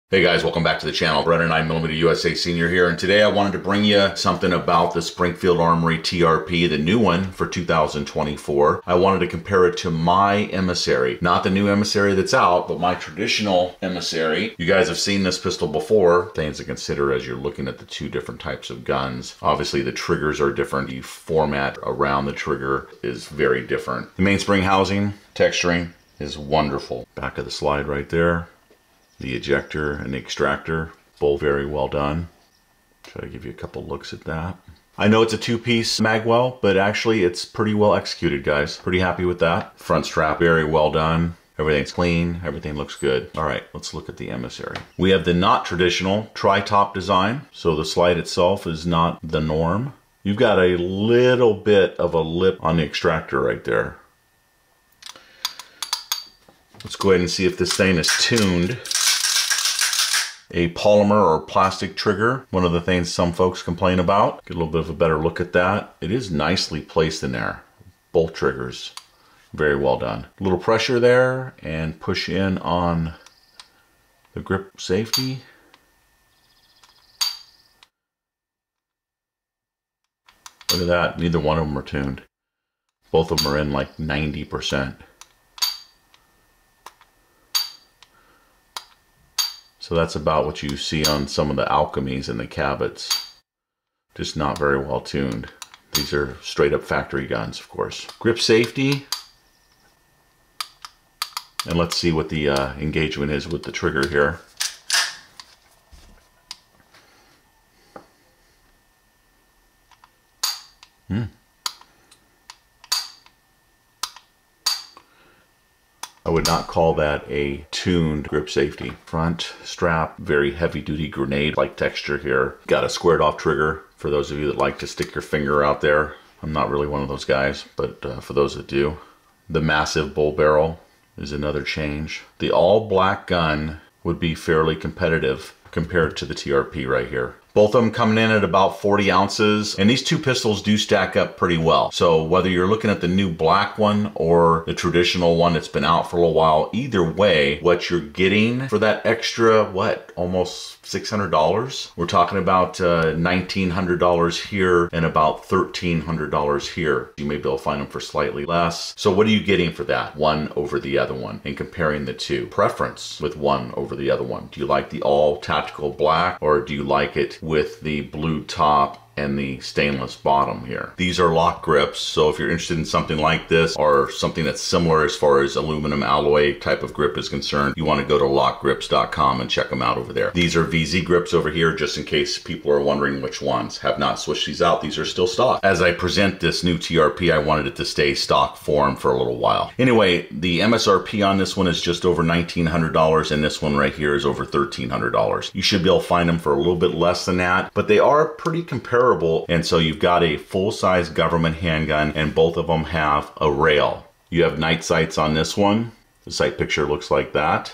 Hey guys, welcome back to the channel. Beretta 9mm USA Senior here, and today I wanted to bring you something about the Springfield Armory TRP, the new one for 2024. I wanted to compare it to my Emissary. Not the new Emissary that's out, but my traditional Emissary. You guys have seen this pistol before. Things to consider as you're looking at the two different types of guns. Obviously the triggers are different. The format around the trigger is very different. The mainspring housing, texturing is wonderful. Back of the slide right there. The ejector and the extractor, both very well done. Try to give you a couple looks at that. I know it's a two-piece magwell, but actually it's pretty well executed, guys. Pretty happy with that. Front strap, very well done. Everything's clean, everything looks good. All right, let's look at the Emissary. We have the not traditional tri-top design, so the slide itself is not the norm. You've got a little bit of a lip on the extractor right there. Let's go ahead and see if this thing is tuned. A polymer or plastic trigger, one of the things some folks complain about. Get a little bit of a better look at that. It is nicely placed in there. Both triggers, very well done. A little pressure there and push in on the grip safety. Look at that, neither one of them are tuned. Both of them are in like 90%. So that's about what you see on some of the Alchemies and the Cabots. Just not very well tuned. These are straight up factory guns, of course. Grip safety. And let's see what the engagement is with the trigger here. I would not call that a tuned grip safety. Front strap, very heavy duty grenade-like texture here. Got a squared off trigger for those of you that like to stick your finger out there. I'm not really one of those guys, but for those that do. The massive bull barrel is another change. The all black gun would be fairly competitive compared to the TRP right here. Both of them coming in at about 40 ounces, and these two pistols do stack up pretty well. So whether you're looking at the new black one or the traditional one that's been out for a little while, either way, what you're getting for that extra, what, almost $600? We're talking about $1,900 here and about $1,300 here. You may be able to find them for slightly less. So what are you getting for that? One over the other one, and comparing the two. Preference with one over the other one. Do you like the all tactical black, or do you like it with the blue top and the stainless bottom here? These are LOK Grips, so if you're interested in something like this or something that's similar as far as aluminum alloy type of grip is concerned, you want to go to lokgrips.com and check them out over there. These are VZ grips over here, just in case people are wondering which ones. Have not switched these out. These are still stock. As I present this new TRP, I wanted it to stay stock form for a little while. Anyway, the MSRP on this one is just over $1,900, and this one right here is over $1,300. You should be able to find them for a little bit less than that, but they are pretty comparable. And so you've got a full-size government handgun, and both of them have a rail. You have night sights on this one. The sight picture looks like that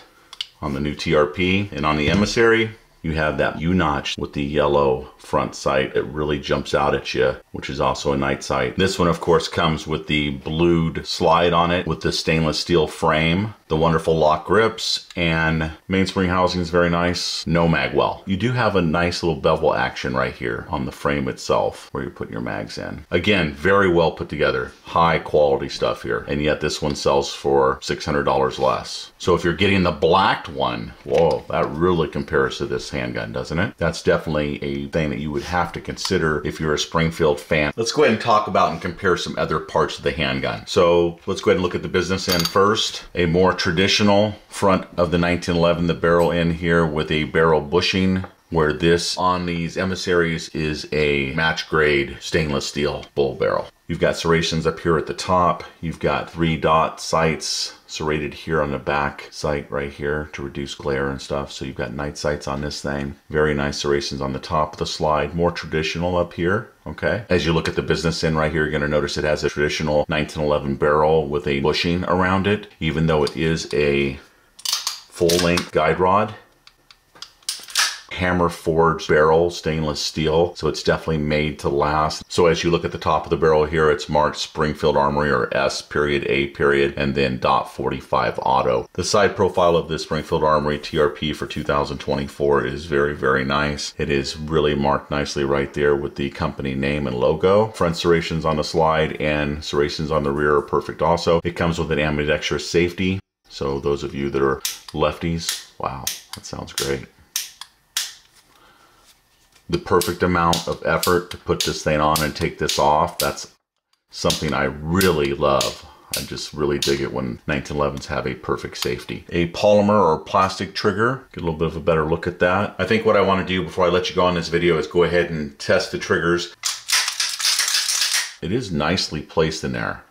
on the new TRP. And on the Emissary, you have that U-notch with the yellow front sight. It really jumps out at you, which is also a night sight. This one, of course, comes with the blued slide on it with the stainless steel frame, the wonderful LOK Grips, and mainspring housing is very nice. No magwell. You do have a nice little bevel action right here on the frame itself where you're putting your mags in. Again, very well put together. High quality stuff here. And yet this one sells for $600 less. So if you're getting the blacked one, whoa, that really compares to this handgun, doesn't it? That's definitely a thing that you would have to consider if you're a Springfield fan. Let's go ahead and talk about and compare some other parts of the handgun. So let's go ahead and look at the business end first. A more traditional front of the 1911, the barrel end here with a barrel bushing, where this on these Emissaries is a match grade stainless steel bull barrel. You've got serrations up here at the top. You've got 3-dot sights serrated here on the back sight right here to reduce glare and stuff. So you've got night sights on this thing. Very nice serrations on the top of the slide. More traditional up here. Okay. As you look at the business end right here, you're going to notice it has a traditional 1911 barrel with a bushing around it, even though it is a full-length guide rod. hammer forged barrel, stainless steel. So it's definitely made to last. So as you look at the top of the barrel here, it's marked Springfield Armory or S.A. and then .45 auto. The side profile of this Springfield Armory TRP for 2024 is very, very nice. It is really marked nicely right there with the company name and logo. Front serrations on the slide and serrations on the rear are perfect also. It comes with an ambidextrous safety. So those of you that are lefties, wow, that sounds great. The perfect amount of effort to put this thing on and take this off, that's something I really love. I just really dig it when 1911s have a perfect safety. A polymer or plastic trigger, get a little bit of a better look at that. I think what I want to do before I let you go on this video is go ahead and test the triggers. It is nicely placed in there.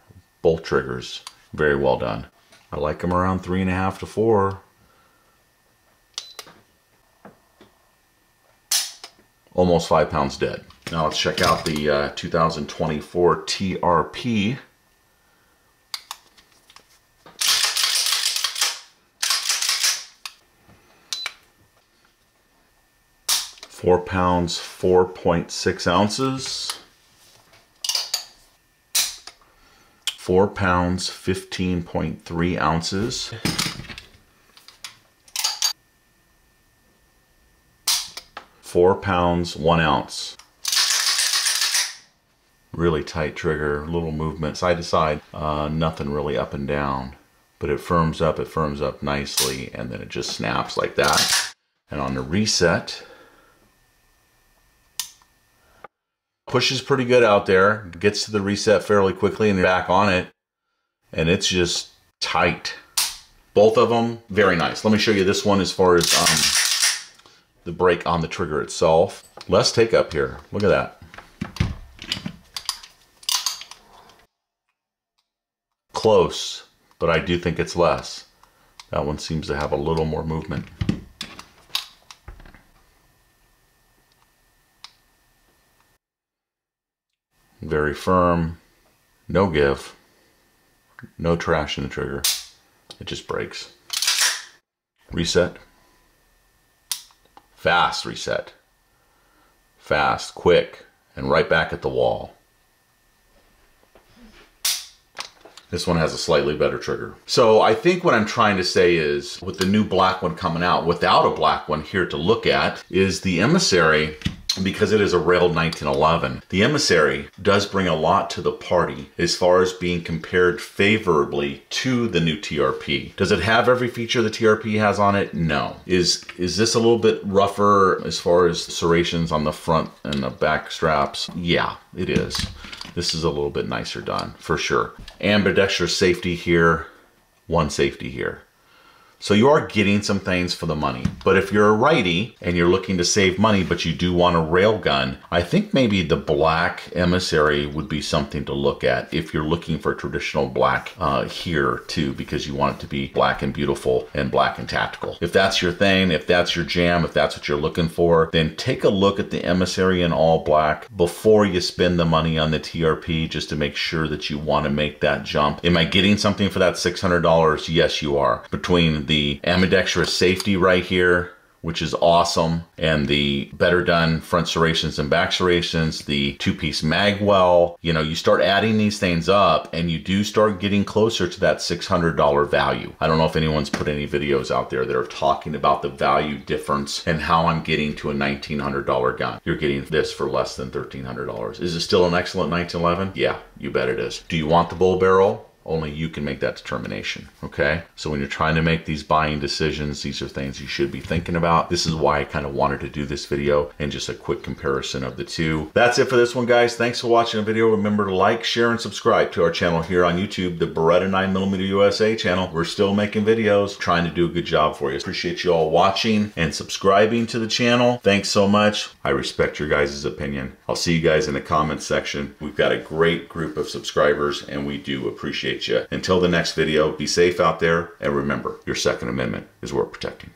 Both triggers, very well done. I like them around 3.5 to 4. Almost 5 pounds dead. Now let's check out the 2024 TRP. Four pounds, 4.6 ounces. 4 pounds, 15.3 ounces. 4 pounds, 1 ounce. Really tight trigger, little movement side to side, nothing really up and down, but it firms up nicely, and then it just snaps like that. And on the reset, pushes pretty good out there, gets to the reset fairly quickly and back on it, and it's just tight. Both of them, very nice. Let me show you this one as far as the brake on the trigger itself. Less take up here, look at that. Close, but I do think it's less. That one seems to have a little more movement. Very firm, no give, no trash in the trigger. It just breaks. Reset. Fast reset. Fast, quick, and right back at the wall. This one has a slightly better trigger. So I think what I'm trying to say is, with the new black one coming out, without a black one here to look at, is the Emissary. Because it is a railed 1911, the Emissary does bring a lot to the party as far as being compared favorably to the new TRP. Does it have every feature the TRP has on it? No. Is this a little bit rougher as far as serrations on the front and the back straps? Yeah, it is. This is a little bit nicer done, for sure. Ambidextrous safety here, one safety here. So you are getting some things for the money. But if you're a righty and you're looking to save money, but you do want a rail gun, I think maybe the black Emissary would be something to look at if you're looking for traditional black here too, because you want it to be black and beautiful and black and tactical. If that's your thing, if that's your jam, if that's what you're looking for, then take a look at the Emissary in all black before you spend the money on the TRP, just to make sure that you want to make that jump. Am I getting something for that $600? Yes, you are. Between the ambidextrous safety right here, which is awesome, and the better done front serrations and back serrations, the two-piece mag well, you know, you start adding these things up and you do start getting closer to that $600 value. I don't know if anyone's put any videos out there that are talking about the value difference and how I'm getting to a $1,900 gun. You're getting this for less than $1,300. Is it still an excellent 1911? Yeah, you bet it is. Do you want the bull barrel? Only you can make that determination, okay? So when you're trying to make these buying decisions, these are things you should be thinking about. This is why I kind of wanted to do this video and just a quick comparison of the two. That's it for this one, guys. Thanks for watching the video. Remember to like, share, and subscribe to our channel here on YouTube, the Beretta 9mm USA channel. We're still making videos, trying to do a good job for you. Appreciate you all watching and subscribing to the channel. Thanks so much. I respect your guys' opinion. I'll see you guys in the comments section. We've got a great group of subscribers and we do appreciate you. Until the next video, be safe out there, and remember, your Second Amendment is worth protecting.